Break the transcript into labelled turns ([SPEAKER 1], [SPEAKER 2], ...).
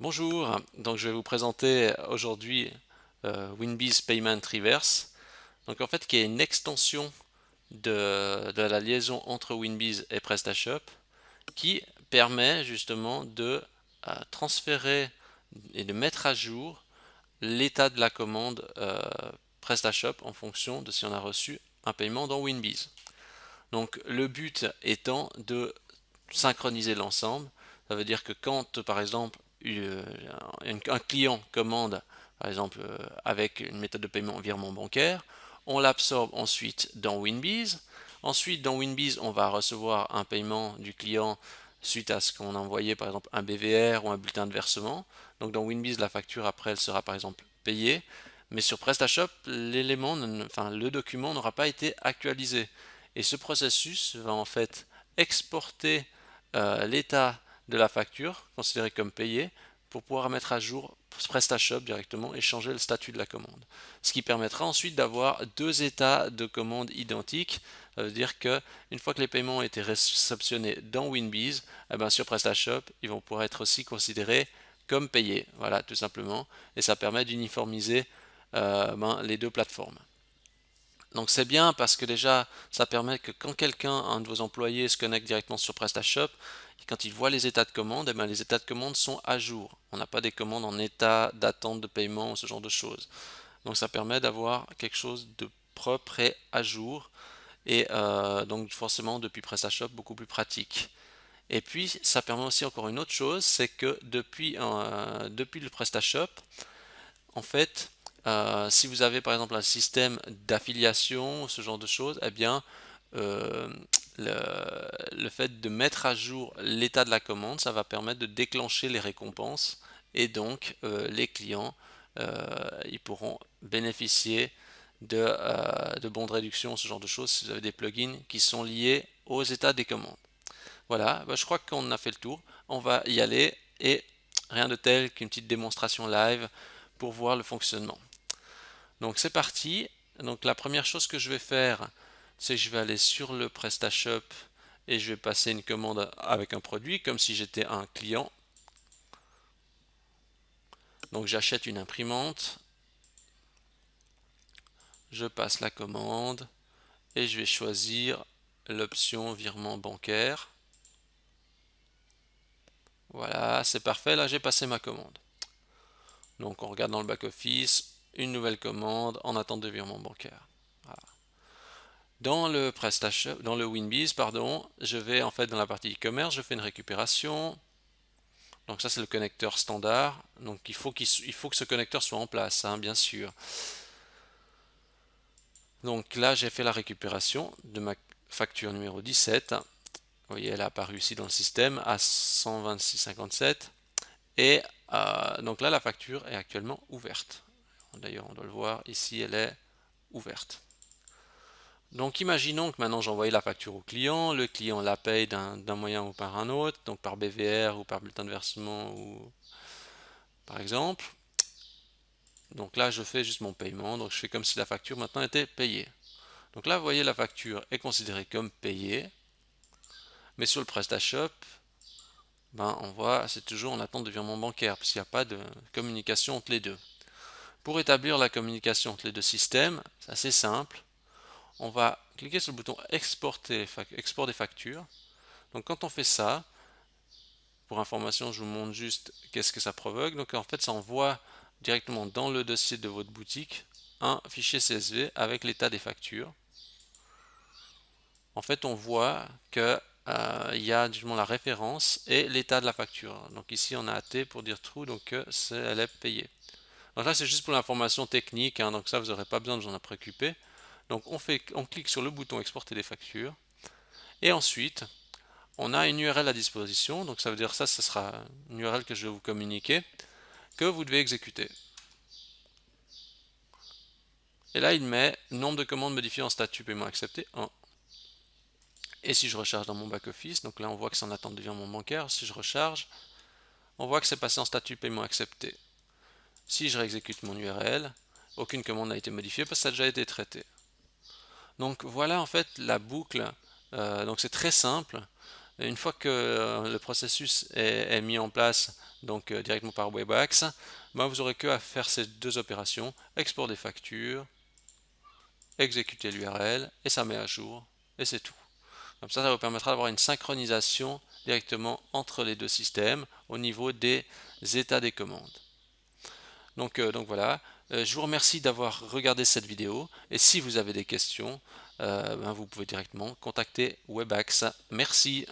[SPEAKER 1] Bonjour, donc je vais vous présenter aujourd'hui Winbiz Payment Reverse. Donc en fait qui est une extension de la liaison entre Winbiz et PrestaShop qui permet justement de transférer et de mettre à jour l'état de la commande PrestaShop en fonction de si on a reçu un paiement dans Winbiz. Donc le but étant de synchroniser l'ensemble. Ça veut dire que quand, par exemple, un client commande, par exemple, avec une méthode de paiement virement bancaire, on l'absorbe ensuite dans Winbiz. Ensuite, dans Winbiz, on va recevoir un paiement du client suite à ce qu'on a envoyé, par exemple, un BVR ou un bulletin de versement. Donc dans Winbiz, la facture après, elle sera par exemple payée. Mais sur PrestaShop, le document n'aura pas été actualisé. Et ce processus va en fait exporter l'état de la facture, considéré comme payé, pour pouvoir mettre à jour PrestaShop directement et changer le statut de la commande. Ce qui permettra ensuite d'avoir deux états de commande identiques. Ça veut dire que une fois que les paiements ont été réceptionnés dans Winbiz, eh ben, sur PrestaShop, ils vont pouvoir être aussi considérés comme payés. Voilà, tout simplement. Et ça permet d'uniformiser les deux plateformes. Donc c'est bien parce que déjà ça permet que quand quelqu'un, un de vos employés, se connecte directement sur PrestaShop, quand il voit les états de commande, eh bien, les états de commande sont à jour. On n'a pas des commandes en état d'attente de paiement ou ce genre de choses. Donc ça permet d'avoir quelque chose de propre et à jour et donc forcément depuis PrestaShop beaucoup plus pratique. Et puis ça permet aussi encore une autre chose, c'est que depuis le PrestaShop, en fait, si vous avez par exemple un système d'affiliation, ce genre de choses, eh bien, euh, le, le fait de mettre à jour l'état de la commande, ça va permettre de déclencher les récompenses et donc les clients, ils pourront bénéficier de bons de réduction, ce genre de choses, si vous avez des plugins qui sont liés aux états des commandes. Voilà, bah, je crois qu'on a fait le tour. On va y aller et rien de tel qu'une petite démonstration live pour voir le fonctionnement. Donc c'est parti. Donc la première chose que je vais faire, c'est que je vais aller sur le PrestaShop et je vais passer une commande avec un produit comme si j'étais un client. Donc j'achète une imprimante, je passe la commande et je vais choisir l'option virement bancaire. Voilà, c'est parfait, là j'ai passé ma commande. Donc on regarde dans le back-office, une nouvelle commande en attente de virement bancaire. Voilà. Dans le PrestaShop, dans le Winbiz, pardon, je vais en fait dans la partie e-commerce, je fais une récupération. Donc ça c'est le connecteur standard. Donc il faut que ce connecteur soit en place, hein, bien sûr. Donc là j'ai fait la récupération de ma facture numéro 17. Vous voyez, elle a apparu ici dans le système à 126,57. Et donc là la facture est actuellement ouverte. D'ailleurs on doit le voir, ici elle est ouverte. Donc imaginons que maintenant j'ai envoyé la facture au client, le client la paye d'un moyen ou par un autre, donc par BVR ou par bulletin de versement ou par exemple. Donc là je fais juste mon paiement, donc je fais comme si la facture maintenant était payée. Donc là vous voyez la facture est considérée comme payée, mais sur le PrestaShop, ben, on voit c'est toujours en attente de virement bancaire, puisqu'il n'y a pas de communication entre les deux. Pour établir la communication entre les deux systèmes, c'est assez simple. On va cliquer sur le bouton exporter, export des factures. Donc quand on fait ça, pour information, je vous montre juste qu'est-ce que ça provoque. Donc en fait, ça envoie directement dans le dossier de votre boutique un fichier CSV avec l'état des factures. En fait, on voit que il y a justement la référence et l'état de la facture. Donc ici, on a AT pour dire true, donc elle est payée. Donc là, c'est juste pour l'information technique, hein, donc ça, vous n'aurez pas besoin de vous en préoccuper. Donc on clique sur le bouton exporter des factures et ensuite on a une URL à disposition, donc ça veut dire ça, ce sera une URL que je vais vous communiquer, que vous devez exécuter. Et là, il met nombre de commandes modifiées en statut paiement accepté 1. Et si je recharge dans mon back-office, donc là on voit que c'est en attente de virement bancaire, si je recharge, on voit que c'est passé en statut paiement accepté. Si je réexécute mon URL, aucune commande n'a été modifiée parce que ça a déjà été traité. Donc voilà en fait la boucle, donc c'est très simple. Une fois que le processus est mis en place, donc directement par Webaxe, ben, vous aurez que à faire ces deux opérations, export des factures, exécuter l'URL, et ça met à jour, et c'est tout. Comme ça vous permettra d'avoir une synchronisation directement entre les deux systèmes au niveau des états des commandes. Donc voilà, je vous remercie d'avoir regardé cette vidéo, et si vous avez des questions, ben, vous pouvez directement contacter Webaxe. Merci.